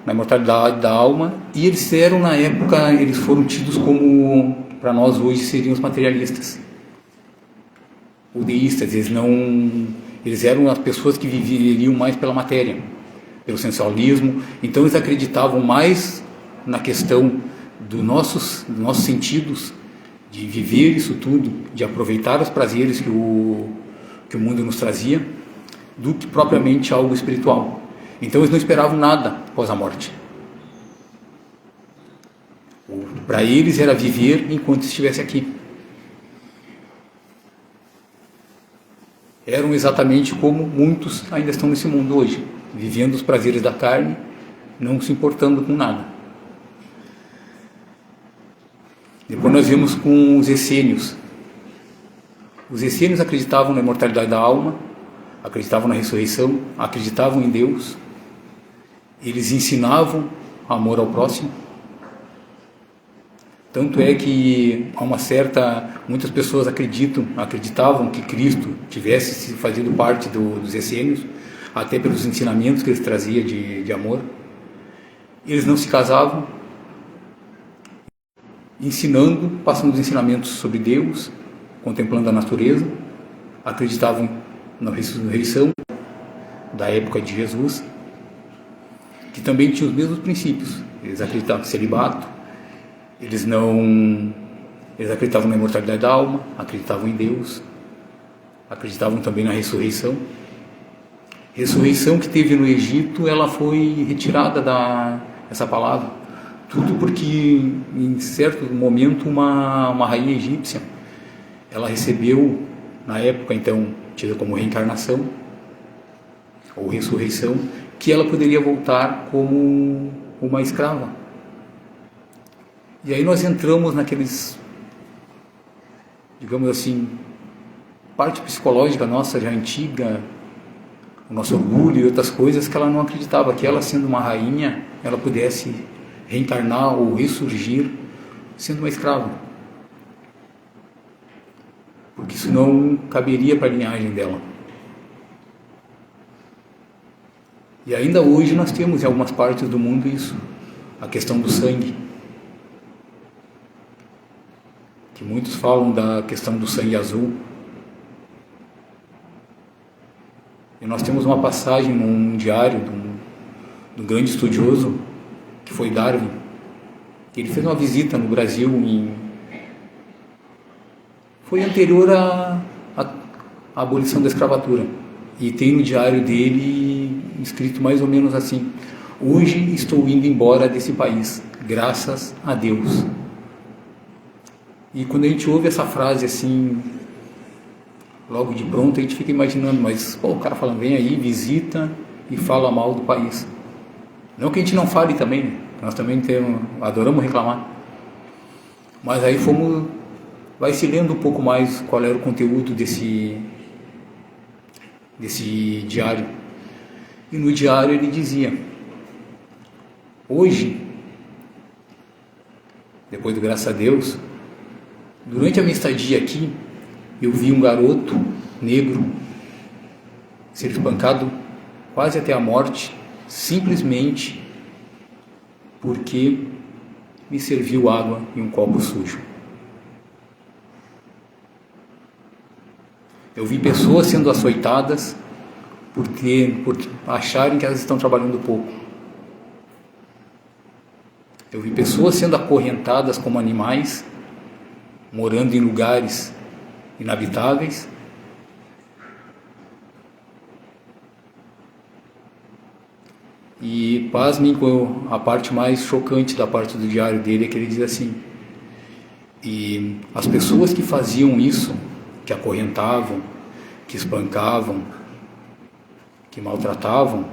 na imortalidade da alma, e eles eram, na época, eles foram tidos como, para nós hoje, seriam os materialistas, ou deístas. Eles eram as pessoas que viveriam mais pela matéria, pelo sensualismo. Então eles acreditavam mais na questão dos nossos sentidos, de viver isso tudo, de aproveitar os prazeres que o mundo nos trazia, do que propriamente algo espiritual. Então eles não esperavam nada após a morte. Para eles era viver enquanto estivesse aqui. Eram exatamente como muitos ainda estão nesse mundo hoje, vivendo os prazeres da carne, não se importando com nada. Depois nós vimos com os essênios. Os essênios acreditavam na imortalidade da alma, acreditavam na ressurreição, acreditavam em Deus. Eles ensinavam amor ao próximo. Tanto é que muitas pessoas acreditavam que Cristo tivesse fazido parte dos essênios, até pelos ensinamentos que eles traziam de amor. Eles não se casavam, passando os ensinamentos sobre Deus, contemplando a natureza, acreditavam na ressurreição da época de Jesus, que também tinha os mesmos princípios. Eles acreditavam em celibato, eles acreditavam na imortalidade da alma, acreditavam em Deus, acreditavam também na ressurreição. Ressurreição que teve no Egito, ela foi retirada essa palavra, tudo porque em certo momento uma rainha egípcia, ela recebeu, na época então tida como reencarnação ou ressurreição, que ela poderia voltar como uma escrava. E aí nós entramos naqueles, digamos assim, parte psicológica nossa já antiga, o nosso orgulho e outras coisas, que ela não acreditava que ela, sendo uma rainha, ela pudesse reencarnar ou ressurgir sendo uma escrava, porque isso não caberia para a linhagem dela. E ainda hoje nós temos em algumas partes do mundo isso, a questão do sangue, que muitos falam da questão do sangue azul. E nós temos uma passagem num diário de um grande estudioso, que foi Darwin. Ele fez uma visita no Brasil, foi anterior à abolição da escravatura. E tem no diário dele escrito mais ou menos assim: hoje estou indo embora desse país, graças a Deus. E quando a gente ouve essa frase assim, logo de pronto a gente fica imaginando, mas o cara falando, vem aí, visita e fala mal do país. Não que a gente não fale também, né? Nós também adoramos reclamar. Mas aí vai se lendo um pouco mais qual era o conteúdo desse diário. E no diário ele dizia: hoje, depois do graças a Deus, durante a minha estadia aqui, eu vi um garoto negro ser espancado quase até a morte, simplesmente porque me serviu água em um copo sujo. Eu vi pessoas sendo açoitadas por acharem que elas estão trabalhando pouco. Eu vi pessoas sendo acorrentadas como animais, morando em lugares inabitáveis. E pasmem com a parte mais chocante da parte do diário dele, é que ele diz assim: e as pessoas que faziam isso, que acorrentavam, que espancavam, que maltratavam,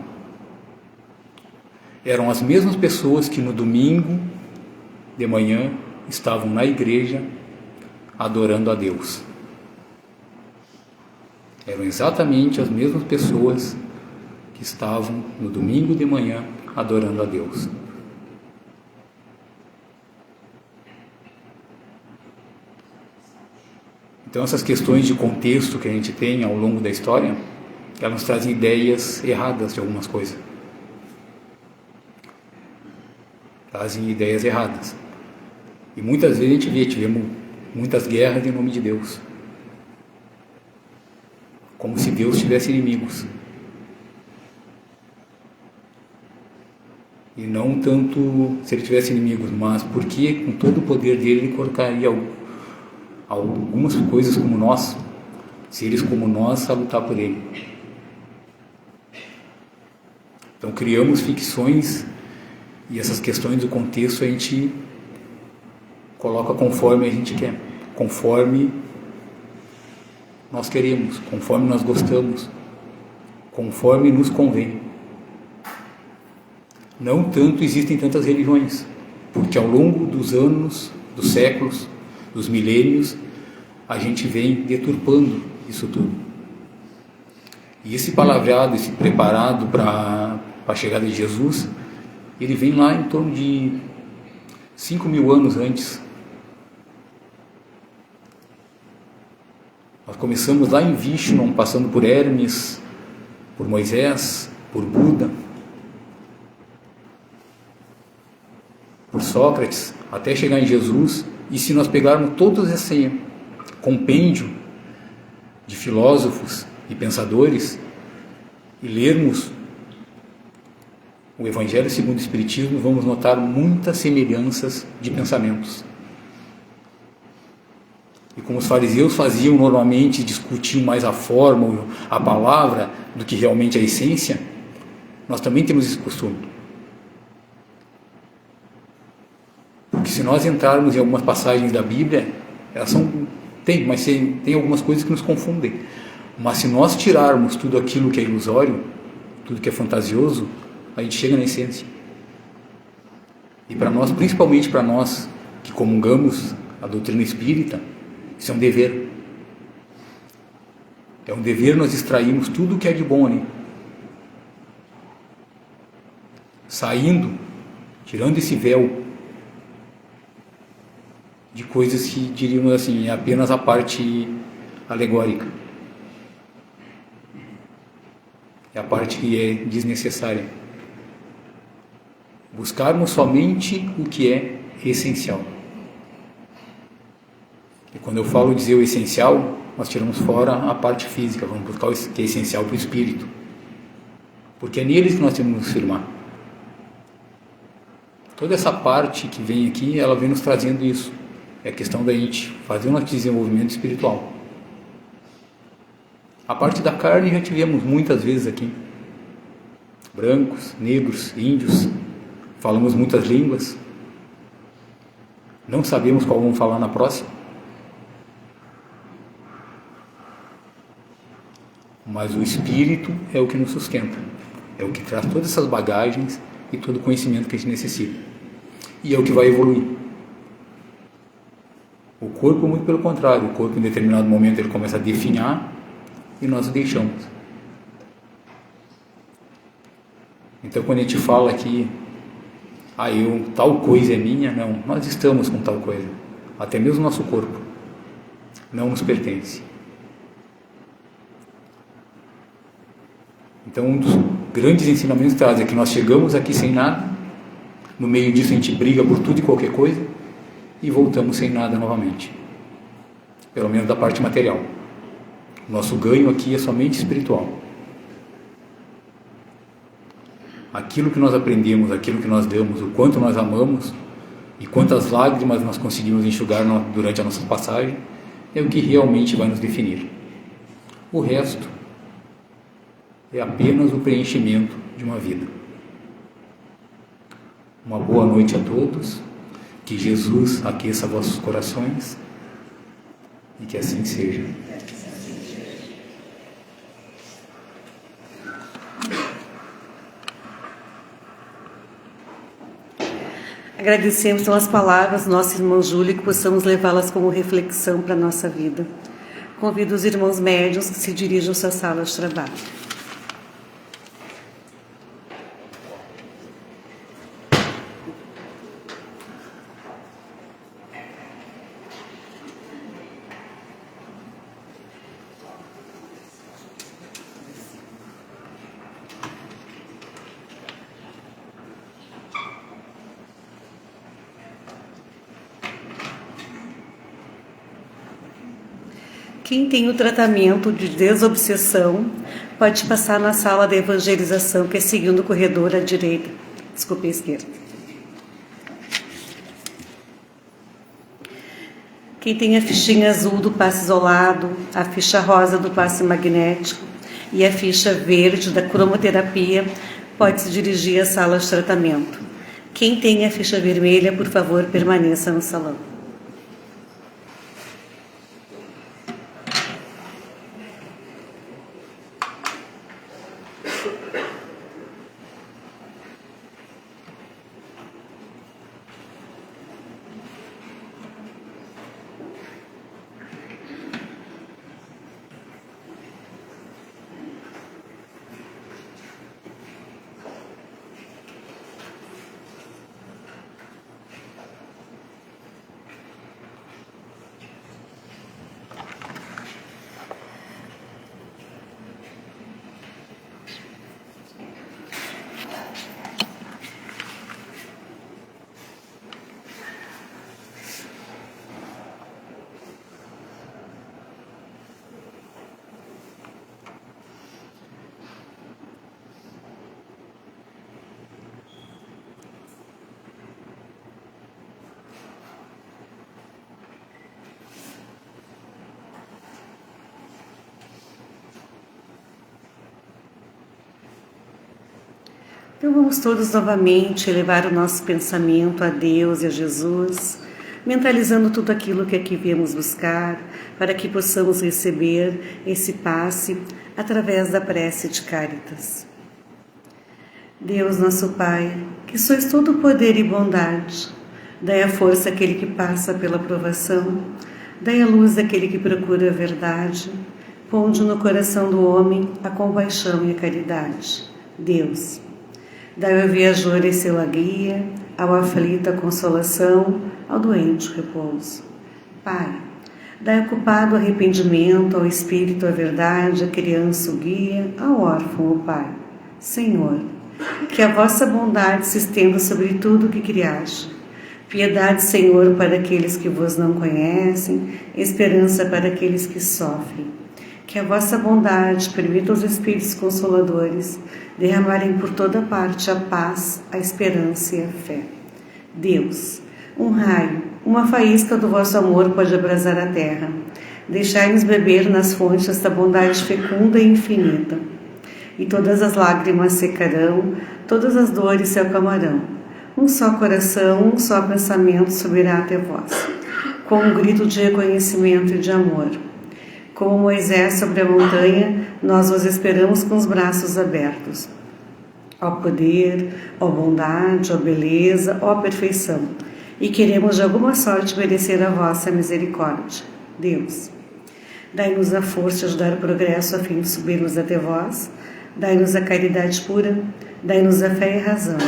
eram as mesmas pessoas que no domingo de manhã estavam na igreja adorando a Deus. Eram exatamente as mesmas pessoas que estavam no domingo de manhã adorando a Deus. Então essas questões de contexto que a gente tem ao longo da história, elas nos trazem ideias erradas de algumas coisas. trazem ideias erradas. E muitas vezes a gente tivemos muitas guerras em nome de Deus. Como se Deus tivesse inimigos. E não tanto se ele tivesse inimigos, mas porque com todo o poder dele ele colocaria algumas coisas como nós, seres como nós, a lutar por ele. Então criamos ficções e essas questões do contexto a gente coloca conforme a gente quer, conforme nós queremos, conforme nós gostamos, conforme nos convém. Não tanto existem tantas religiões, porque ao longo dos anos, dos séculos, dos milênios, a gente vem deturpando isso tudo. E esse palavreado, esse preparado para a chegada de Jesus, ele vem lá em torno de 5.000 anos antes. Nós começamos lá em Vishnu, passando por Hermes, por Moisés, por Buda, por Sócrates, até chegar em Jesus. E se nós pegarmos todo esse compêndio de filósofos e pensadores e lermos o Evangelho segundo o Espiritismo, vamos notar muitas semelhanças de pensamentos. E como os fariseus faziam normalmente, discutiam mais a forma, a palavra, do que realmente a essência, nós também temos esse costume. Porque se nós entrarmos em algumas passagens da Bíblia, elas tem algumas coisas que nos confundem. Mas se nós tirarmos tudo aquilo que é ilusório, tudo que é fantasioso, a gente chega na essência. E para nós, principalmente para nós que comungamos a doutrina espírita, isso é um dever. É um dever nós extrairmos tudo o que é de bom ali. Saindo, tirando esse véu de coisas que, diríamos assim, é apenas a parte alegórica. É a parte que é desnecessária. Buscarmos somente o que é essencial. E quando eu falo dizer o essencial, nós tiramos fora a parte física, vamos buscar o que é essencial para o espírito. Porque é neles que nós temos que nos firmar. Toda essa parte que vem aqui, ela vem nos trazendo isso. É a questão da gente fazer o nosso desenvolvimento espiritual. A parte da carne já tivemos muitas vezes aqui. Brancos, negros, índios, falamos muitas línguas. Não sabemos qual vamos falar na próxima. Mas o espírito é o que nos sustenta. É o que traz todas essas bagagens e todo o conhecimento que a gente necessita. E é o que vai evoluir. O corpo, muito pelo contrário, o corpo em determinado momento ele começa a definhar e nós o deixamos. Então quando a gente fala aqui, tal coisa é minha, não, nós estamos com tal coisa. Até mesmo o nosso corpo não nos pertence. Então um dos grandes ensinamentos traz é que nós chegamos aqui sem nada, no meio disso a gente briga por tudo e qualquer coisa, e voltamos sem nada novamente, pelo menos da parte material. Nosso ganho aqui é somente espiritual. Aquilo que nós aprendemos, aquilo que nós damos, o quanto nós amamos e quantas lágrimas nós conseguimos enxugar durante a nossa passagem, é o que realmente vai nos definir. O resto é apenas o preenchimento de uma vida. Uma boa noite a todos. Que Jesus aqueça vossos corações e que assim seja. Agradecemos então as palavras do nosso irmão Júlio, que possamos levá-las como reflexão para a nossa vida. Convido os irmãos médiuns que se dirijam à sua sala de trabalho. Quem tem o tratamento de desobsessão pode passar na sala de evangelização, que é seguindo o corredor à direita. Desculpe, à esquerda. Quem tem a fichinha azul do passe isolado, a ficha rosa do passe magnético e a ficha verde da cromoterapia pode se dirigir à sala de tratamento. Quem tem a ficha vermelha, por favor, permaneça no salão. Então vamos todos novamente elevar o nosso pensamento a Deus e a Jesus, mentalizando tudo aquilo que aqui viemos buscar, para que possamos receber esse passe através da prece de Caritas. Deus nosso Pai, que sois todo poder e bondade, dai a força àquele que passa pela provação, dai a luz àquele que procura a verdade, ponde no coração do homem a compaixão e a caridade. Deus, dai ao viajor excelente guia, ao aflito a consolação, ao doente o repouso. Pai, dai ao culpado o arrependimento, ao espírito a verdade, à criança o guia, ao órfão o Pai. Senhor, que a vossa bondade se estenda sobre tudo o que criaste. Piedade, Senhor, para aqueles que vos não conhecem, esperança para aqueles que sofrem. Que a vossa bondade permita aos Espíritos Consoladores derramarem por toda parte a paz, a esperança e a fé. Deus, um raio, uma faísca do vosso amor pode abrasar a terra. Deixai-nos beber nas fontes desta bondade fecunda e infinita. E todas as lágrimas secarão, todas as dores se acalmarão. Um só coração, um só pensamento subirá até vós, com um grito de reconhecimento e de amor. Como Moisés sobre a montanha, nós vos esperamos com os braços abertos. Ó poder, ó bondade, ó beleza, ó perfeição. E queremos de alguma sorte merecer a vossa misericórdia. Deus, dai-nos a força de dar progresso a fim de subirmos até vós. Dai-nos a caridade pura, dai-nos a fé e a razão.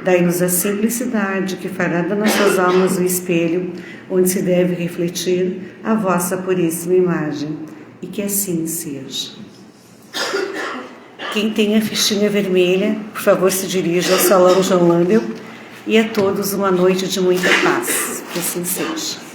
Dai-nos a simplicidade que fará das nossas almas o espelho onde se deve refletir a vossa puríssima imagem. E que assim seja. Quem tem a fichinha vermelha, por favor, se dirija ao Salão João Landel. E a todos uma noite de muita paz. Que assim seja.